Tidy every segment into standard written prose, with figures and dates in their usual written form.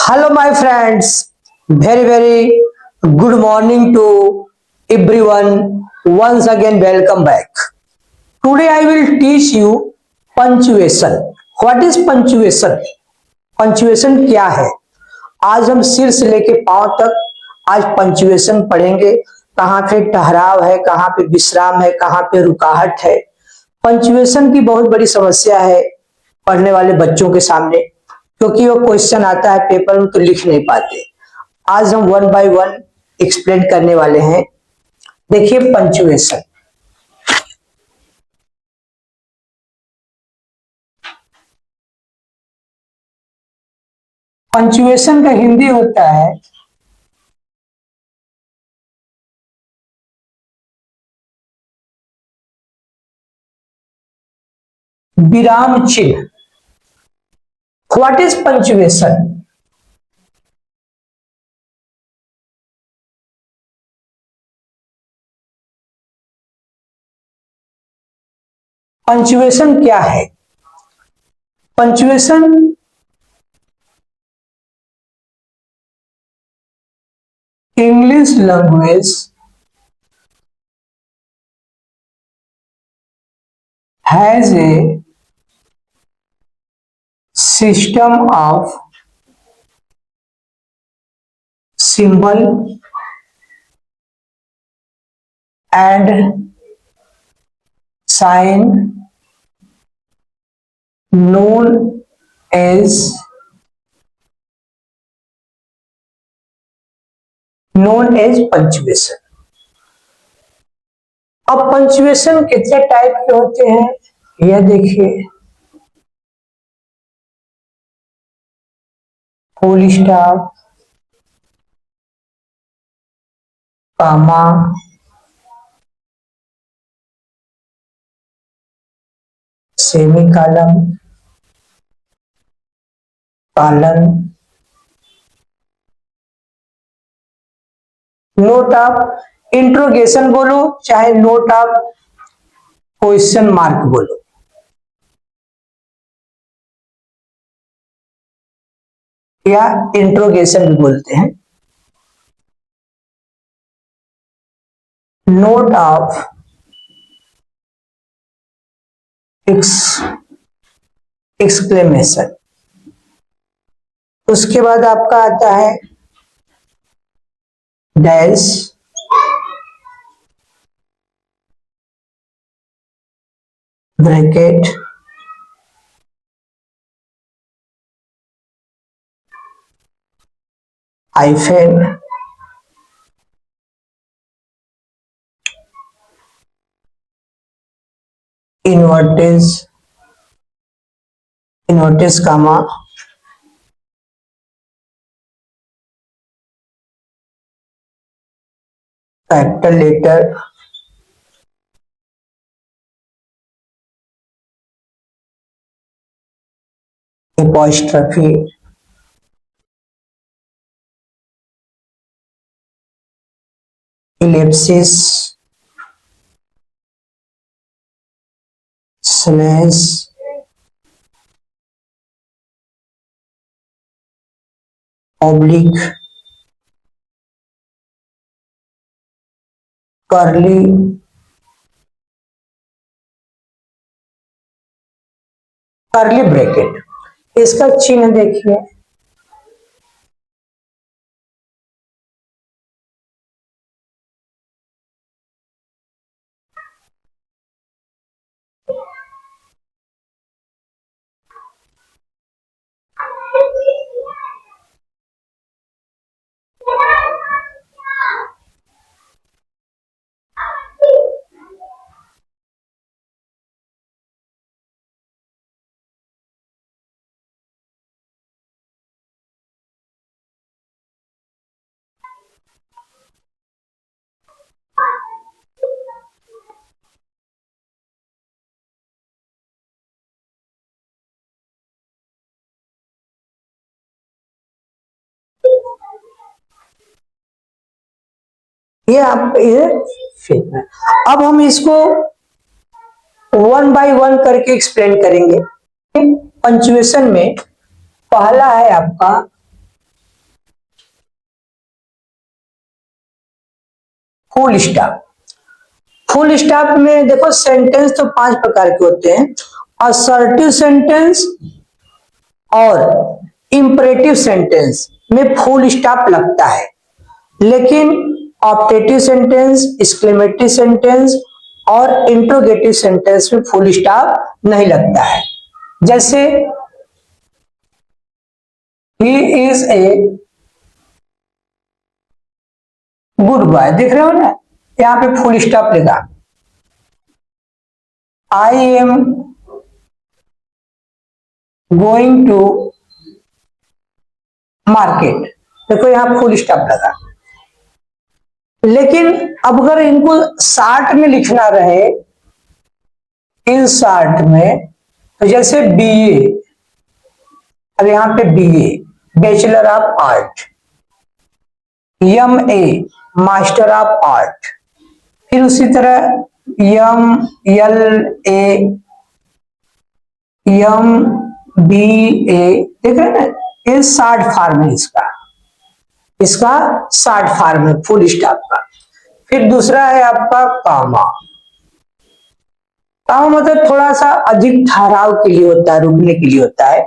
Hello, my friends. Very good morning to everyone. Once again, welcome back. Today, I will teach you punctuation. What is punctuation? Punctuation क्या है? आज हम सिर से लेके पांव तक आज पंचुएशन पढ़ेंगे। कहाँ पे ठहराव है, कहाँ पे विश्राम है, कहाँ पे रुकाहट है। पंचुएशन की बहुत बड़ी समस्या है पढ़ने वाले बच्चों के सामने, क्योंकि वो क्वेश्चन आता है पेपर में तो लिख नहीं पाते। आज हम वन बाय वन एक्सप्लेन करने वाले हैं। देखिए पंचुएशन। पंचुएशन का हिंदी होता है विराम चिन्ह। What is punctuation? पंचुएशन क्या है? Punctuation English language has a system of symbol and sign known as punctuation. अब पंचुएशन कितने टाइप के होते हैं यह देखिए। Full stop, comma, semicolon, colon, note of interrogation बोलो चाहे नोट ऑफ क्वेश्चन मार्क बोलो। या इंट्रोगेशन भी बोलते हैं। Note of exclamation. उसके बाद आपका आता है dash, bracket, hyphen, inverted comma, capital letter, apostrophe, ellipsis, slash, oblique, curly, curly bracket. इसका चिन्ह देखिए। ये आप ये फिर अब हम इसको वन बाय वन करके एक्सप्लेन करेंगे। पंचुएशन में पहला है आपका फुल स्टॉप। फुल स्टॉप में देखो सेंटेंस तो 5 प्रकार के होते हैं, असर्टिव सेंटेंस और इंपरेटिव सेंटेंस में फुल स्टॉप लगता है, लेकिन ऑप्टेटिव सेंटेंस, एक्सक्लेमेटरी सेंटेंस और इंट्रोगेटिव सेंटेंस में फुल स्टॉप नहीं लगता है। जैसे he is a good boy, देख रहे हो ना, यहां पे फुल स्टॉप लेगा। I am going to market, देखो यहां फुल स्टॉप लगा। लेकिन अब अगर इनको शार्ट में लिखना रहे, इन शार्ट में, तो जैसे बीए, अब यहां पे BA bachelor of art, M A master of art, फिर उसी तरह M L A, M B A, देख रहे हैं ना, ये शार्ट फॉर्म है इसका शार्ट फॉर्म है फुल स्टॉप का। फिर दूसरा है आपका कामा। कामा मतलब थोड़ा सा अधिक ठहराव के लिए होता है, रुकने के लिए होता है।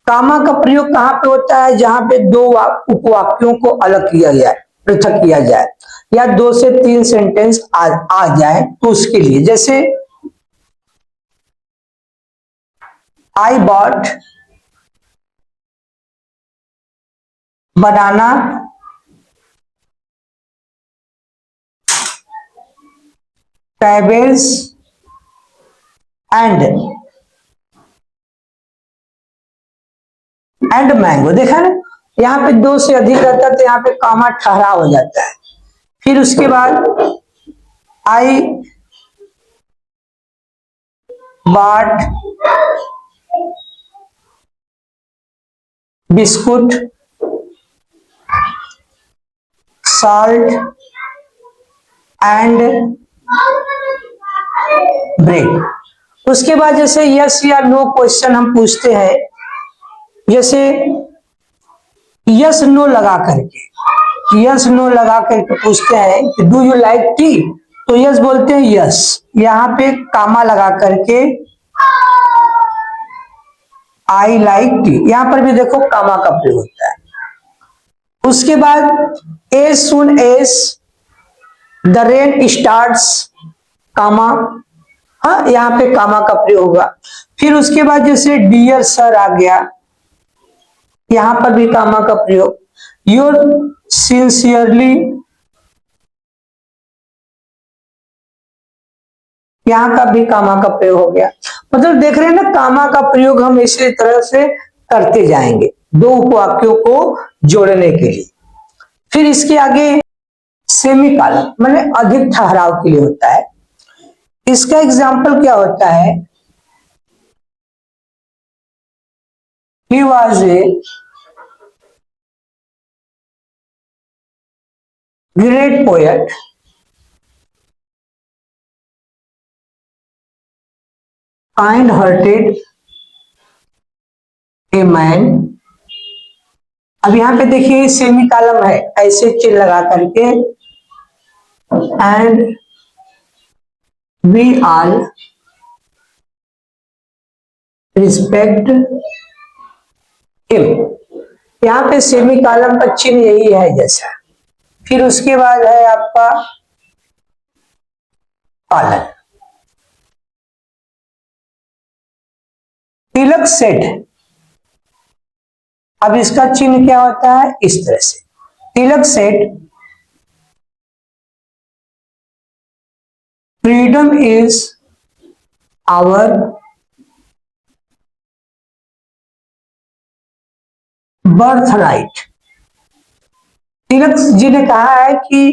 कामा का प्रयोग कहां पे होता है, जहां पे दो उपवाक्यों को अलग किया जाए, पृथक किया जाए, या 2 से 3 सेंटेंस आ जाए, तो उसके लिए, जैसे I bought banana cabbage and mango, देखा ना, यहाँ पे 2 से अधिक रहता है तो यहाँ पे कामा ठहराव हो जाता है। फिर उसके बाद I bought biscuit salt and bread. उसके बाद जैसे यस या नो क्वेश्चन हम पूछते हैं, जैसे यस नो लगा करके, यस नो लगा करके पूछते हैं कि डू यू लाइक टी, तो यस बोलते हैं यस, यहां पे कामा लगा करके आई लाइक टी, यहां पर भी देखो कामा का प्रयोग होता है। उसके बाद as soon as the rain starts, comma, हाँ यहाँ पे कामा का प्रयोग होगा। फिर उसके बाद जैसे डियर सर आ गया, यहां पर भी कामा का प्रयोग। योर सिंसियरली, यहां का भी कामा का प्रयोग हो गया। मतलब देख रहे हैं ना, कामा का प्रयोग हम इसी तरह से करते जाएंगे 2 उपवाक्यों को जोड़ने के लिए। फिर इसके आगे सेमीकोलन, माने अधिक ठहराव के लिए होता है। इसका एग्जाम्पल क्या होता है, he was a great poet, kind hearted a man. अब यहां पे देखिए सेमीकोलन है, ऐसे चिन्ह लगा करके, and we all respect him, यहां पे सेमीकोलन का चिन्ह यही है जैसा। फिर उसके बाद है आपका कॉलन। तिलक सेठ, अब इसका चिन्ह क्या होता है, इस तरह से, Tilak said freedom is our birth right. Tilak ji ने कहा है कि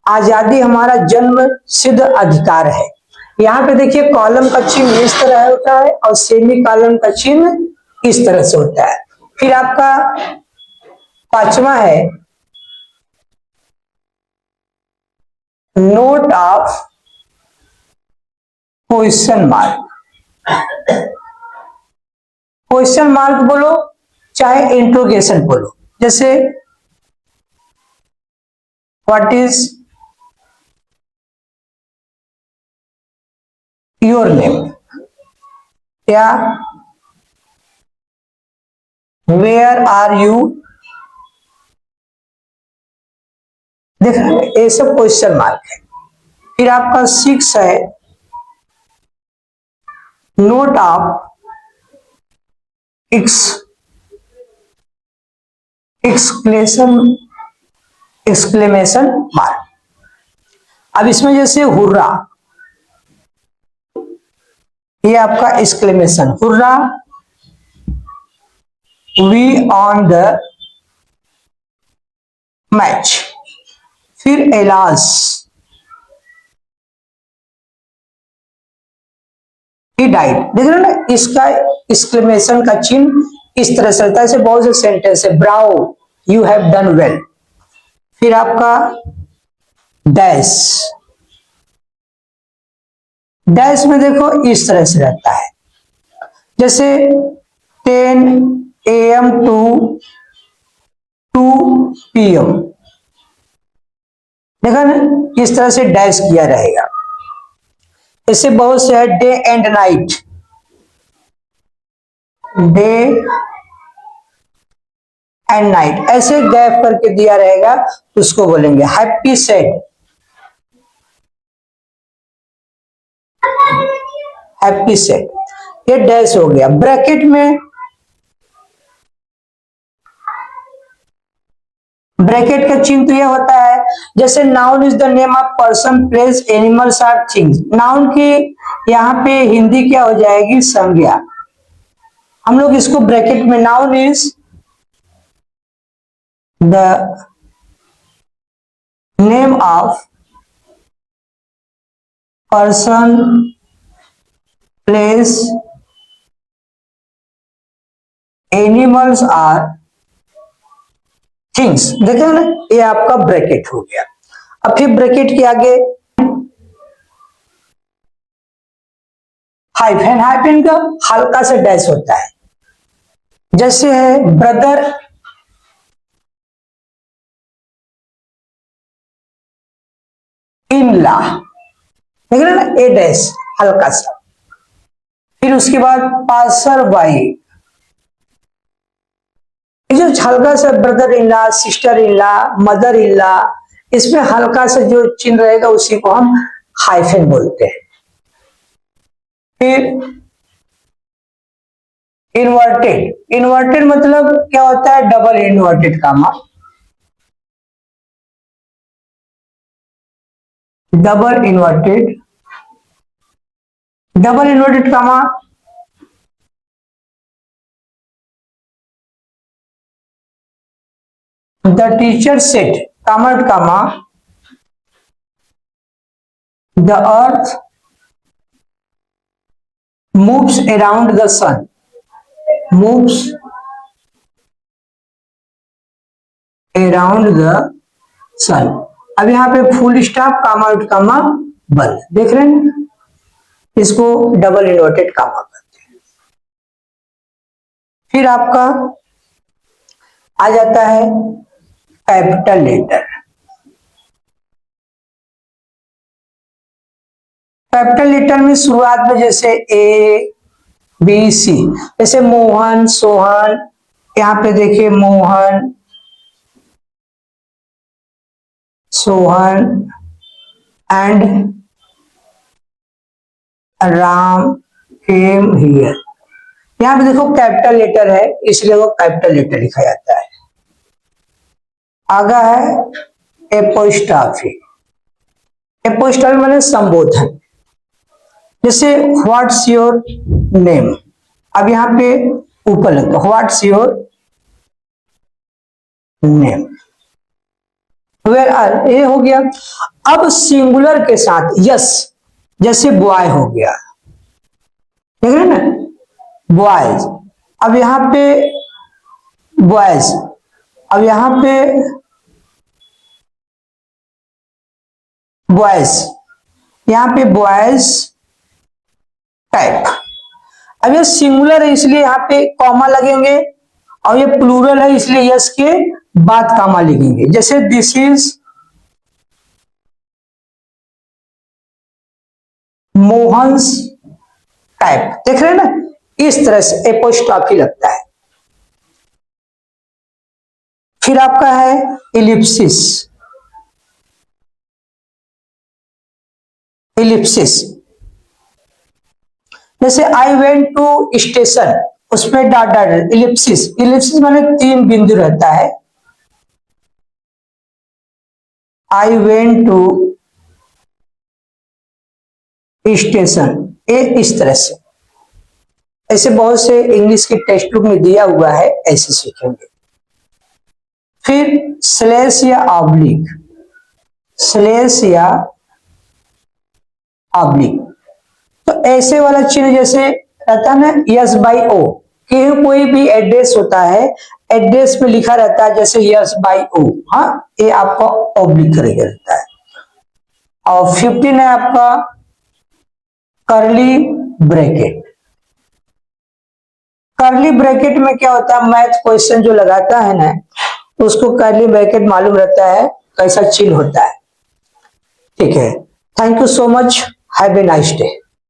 आजादी हमारा जन्म सिद्ध अधिकार है। यहाँ पे देखिए कॉलम का चिन्ह इस तरह होता है और सेमी कॉलम का चिन्ह इस तरह से होता है। फिर आपका 5वां है note of question mark. Question mark बोलो चाहे इंट्रोगेशन बोलो, जैसे व्हाट इज योर नेम या वेयर आर यू, देख रहे हैं ये सब क्वेश्चन मार्क है। फिर आपका 6 है नोट ऑफ एक्सक्लेमेशन मार्क। अब इसमें जैसे हुर्रा, ये आपका exclamation, hurrah we won the match. फिर एलास ही डाइड, देख रहे हो ना, इसका एक्सक्लेमेशन का चिन्ह इस तरह से रहता है। ऐसे बहुत से सेंटेंस है, Bravo you have done well. फिर आपका डैश, डैश में देखो इस तरह से रहता है, जैसे 10 AM टू 2 PM, देखा ना, इस तरह से डैश किया रहेगा। इससे बहुत से है day and night, day and night ऐसे गैप करके दिया रहेगा, उसको बोलेंगे हैप्पी सेड, हैप्पी सेड। ये डैश हो गया। ब्रैकेट में, ब्रैकेट का चिन्ह तो यह होता है, जैसे noun is the name of person place animals are things. Noun की यहाँ पे हिंदी क्या हो जाएगी, संज्ञा। हम लोग इसको ब्रैकेट में, noun is the name of person place animals are things, देखे ना, ये आपका ब्रैकेट हो गया। अब फिर ब्रैकेट के आगे हाइफन, हाइफन का हल्का सा डैश होता है, जैसे है ब्रदर इन लॉ, देख रहे ना, ए डैश हल्का सा। फिर उसके बाद पासर बाई, जो हल्का सा brother in law, sister in law, mother in law, इसमें हल्का सा जो चिन्ह रहेगा उसी को हम हाइफन बोलते हैं। फिर इन्वर्टेड, इन्वर्टेड मतलब क्या होता है, double inverted comma, double inverted, double inverted comma, the teacher said, comma comma, the earth moves around the sun, moves around the sun। अब यहाँ पे फुल स्टॉप, कामा आउट कामा बंद, देख रहे हैं, इसको डबल इन्वर्टेड कामा कहते हैं। फिर आपका आ जाता है कैपिटल लेटर। कैपिटल लेटर में शुरुआत में जैसे A B C, जैसे मोहन, सोहन, यहाँ पे देखिए Mohan, Sohan and Ram came here. यहाँ पे देखो कैपिटल लेटर है, इसलिए वो कैपिटल लेटर लिखा जाता है। आगा है एपोस्ट्रॉफी, एपोस्ट्रॉफी माने संबोधन, जैसे व्हाट्स योर नेम, अब यहाँ पे ऊपर लगता है what's your name, where are, ये हो गया। अब सिंगुलर के साथ यस, जैसे बॉय हो गया, देख रहे ना, बॉयज। अब यहाँ पे बॉयज, अब यहाँ पे बॉयज, यहाँ पे बॉयज टाइप। अब ये सिंगुलर है इसलिए यहाँ पे कॉमा लगेंगे, और ये प्लूरल है इसलिए यस के बाद कॉमा लिखेंगे, जैसे दिस इज मोहन्स टाइप, देख रहे हैं ना, इस तरह से एपोस्ट्रॉफी लगता है। फिर आपका है इलिप्सिस। इलिप्सिस जैसे आई वेंट टू स्टेशन, उसमें डॉट डॉट, इलिप्सिस। इलिप्सिस माने 3 बिंदु रहता है। आई वेंट टू स्टेशन, ये इस तरह से, ऐसे बहुत से इंग्लिश के टेक्स्ट बुक में दिया हुआ है, ऐसे सीखेंगे। फिर स्लैश या ऑब्लिक, स्लैश या ऑब्लिक, तो ऐसे वाला चिन्ह जैसे रहता है ना यस बाई ओ, कि कोई भी एड्रेस होता है, एड्रेस में लिखा रहता है जैसे यस बाई ओ, हाँ, ये आपका ऑब्लिक करके रहता है। और 15 है आपका करली ब्रैकेट। करली ब्रैकेट में क्या होता है, मैथ क्वेश्चन जो लगाता है ना, उसको करली ब्रैकेट मालूम रहता है कैसा चिन्ह होता है। ठीक है, thank you so much, have a nice day.